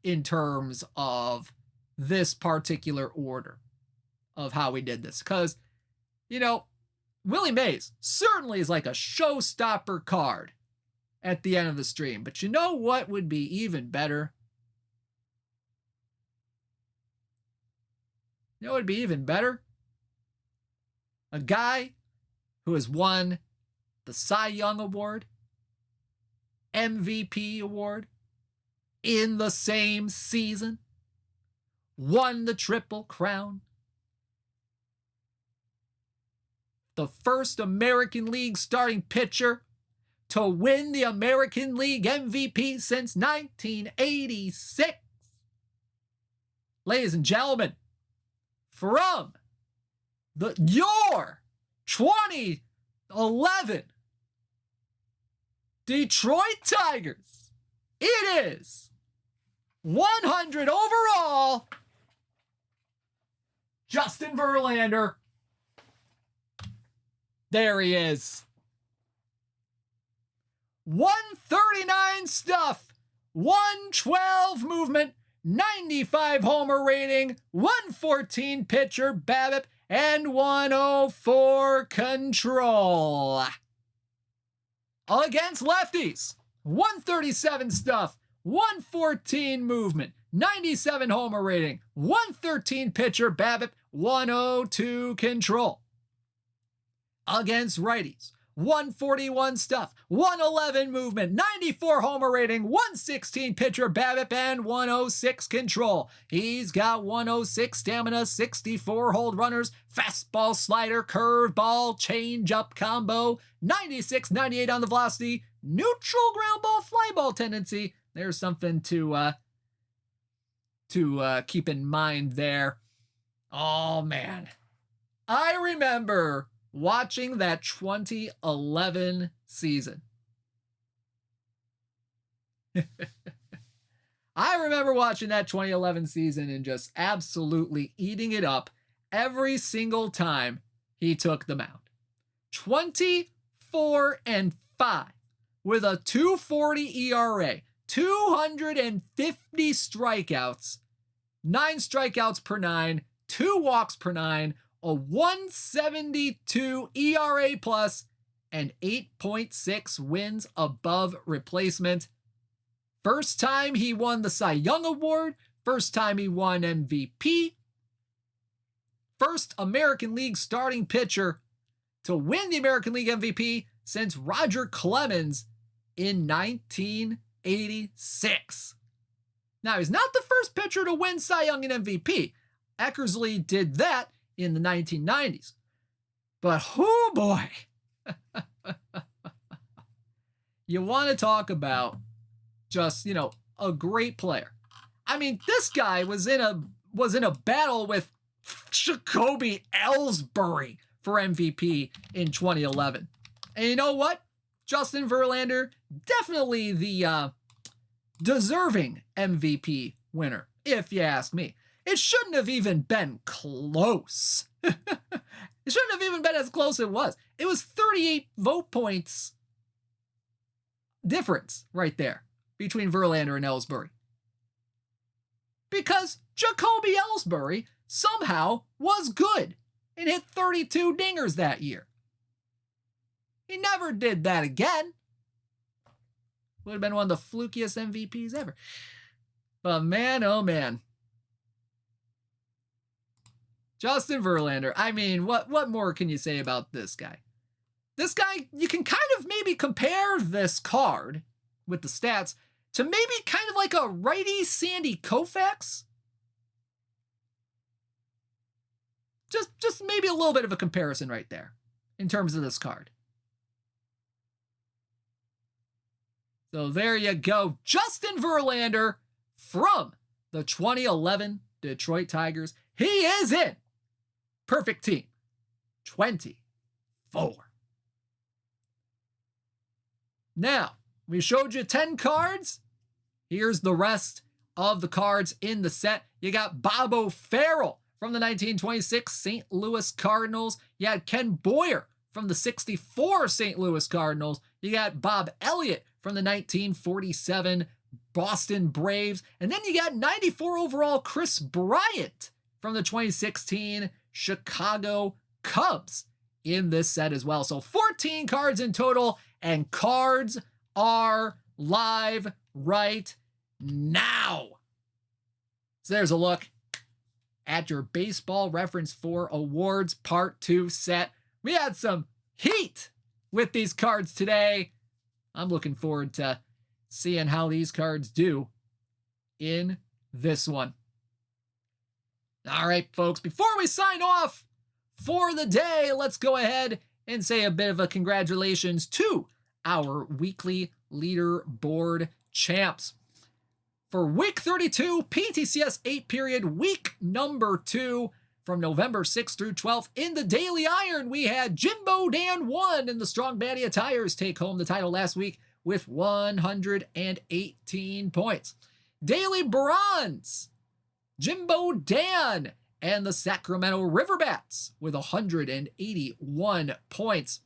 in terms of this particular order of how we did this. Because, you know, Willie Mays certainly is like a showstopper card at the end of the stream. But you know what would be even better? You know what would be even better? A guy who has won the Cy Young Award, MVP Award in the same season, won the Triple Crown, the first American League starting pitcher to win the American League MVP since 1986. Ladies and gentlemen, from your 2011 Detroit Tigers, it is 100 overall, Justin Verlander. There he is. 139 stuff, 112 movement, 95 homer rating, 114 pitcher BABIP, and 104 control. Against lefties, 137 stuff, 114 movement, 97 homer rating, 113 pitcher BABIP, 102 control. Against righties, 141 stuff, 111 movement, 94 homer rating, 116 pitcher BABIP, and 106 control. He's got 106 stamina, 64 hold runners, fastball, slider, curveball, changeup combo, 96, 98 on the velocity, neutral ground ball, fly ball tendency. There's something to keep in mind there. Oh man, I remember watching that 2011 season. I remember watching that 2011 season and just absolutely eating it up every single time he took the mound. 24-5 with a 2.40 ERA, 250 strikeouts, 9 strikeouts per 9, 2 walks per 9, a 172 ERA plus, and 8.6 wins above replacement. First time he won the Cy Young Award. First time he won MVP. First American League starting pitcher to win the American League MVP since Roger Clemens in 1986. Now, he's not the first pitcher to win Cy Young and MVP. Eckersley did that in the 1990s. But oh boy, you want to talk about just, a great player. I mean, this guy was in a battle with Jacoby Ellsbury for MVP in 2011. And you know what? Justin Verlander, definitely the deserving MVP winner, if you ask me. It shouldn't have even been close. It shouldn't have even been as close as it was. It was 38 vote points difference right there between Verlander and Ellsbury. Because Jacoby Ellsbury somehow was good and hit 32 dingers that year. He never did that again. Would have been one of the flukiest MVPs ever. But man, oh man. Justin Verlander. I mean, what more can you say about this guy? This guy, you can kind of maybe compare this card with the stats to maybe kind of like a righty Sandy Koufax. Just maybe a little bit of a comparison right there in terms of this card. So there you go. Justin Verlander from the 2011 Detroit Tigers. He is in Perfect Team 24. Now, we showed you 10 cards. Here's the rest of the cards in the set. You got Bob O'Farrell from the 1926 St. Louis Cardinals. You had Ken Boyer from the 64 St. Louis Cardinals. You got Bob Elliott from the 1947 Boston Braves. And then you got 94 overall Chris Bryant from the 2016 Chicago Cubs in this set as well. So 14 cards in total, and cards are live right now. So there's a look at your Baseball Reference 4 Awards Part 2 set. We had some heat with these cards today. I'm looking forward to seeing how these cards do in this one. All right, folks, before we sign off for the day, let's go ahead and say a bit of a congratulations to our weekly leaderboard champs. For week 32, PTCS 8 period, week number 2, from November 6th through 12th, in the Daily Iron, we had Jimbo Dan 1 and the Strong Baddie Attires take home the title last week with 118 points. Daily Bronze, Jimbo Dan and the Sacramento Riverbats with 181 points.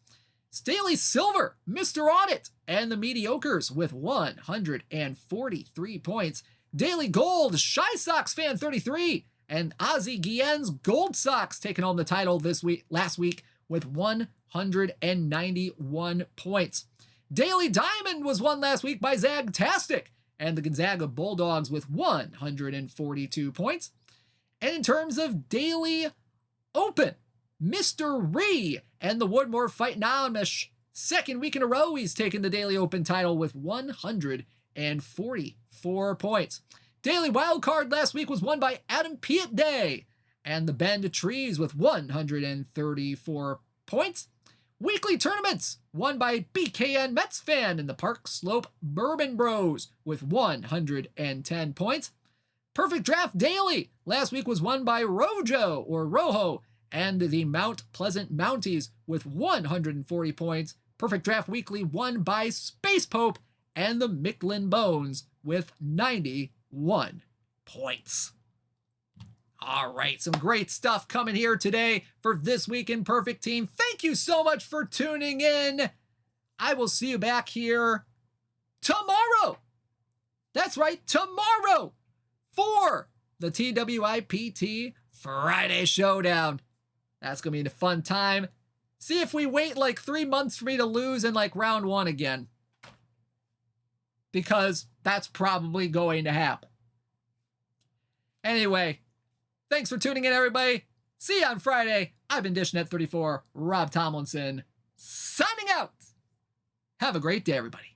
Daily Silver, Mr. Audit, and the Mediocres with 143 points. Daily Gold, Shy Sox Fan 33, and Ozzy Guillen's Gold Sox taking home the title last week with 191 points. Daily Diamond was won last week by Zagtastic and the Gonzaga Bulldogs with 142 points. And in terms of Daily Open, Mr. Ree and the Woodmore Fighting Amish, second week in a row, he's taken the Daily Open title with 144 points. Daily Wildcard last week was won by Adam Piet Day and the Bend Trees with 134 points. Weekly tournaments won by BKN Mets fan and the Park Slope Bourbon Bros with 110 points. Perfect Draft Daily last week was won by Rojo and the Mount Pleasant Mounties with 140 points. Perfect Draft Weekly won by Space Pope and the Micklin Bones with 91 points. All right, some great stuff coming here today for This Week in Perfect Team. Thank you so much for tuning in. I will see you back here tomorrow. That's right, tomorrow for the TWIPT Friday Showdown. That's going to be a fun time. See if we wait like 3 months for me to lose in like round 1 again. Because that's probably going to happen. Anyway, thanks for tuning in, everybody. See you on Friday. I've been DishNet34, Rob Tomlinson, signing out. Have a great day, everybody.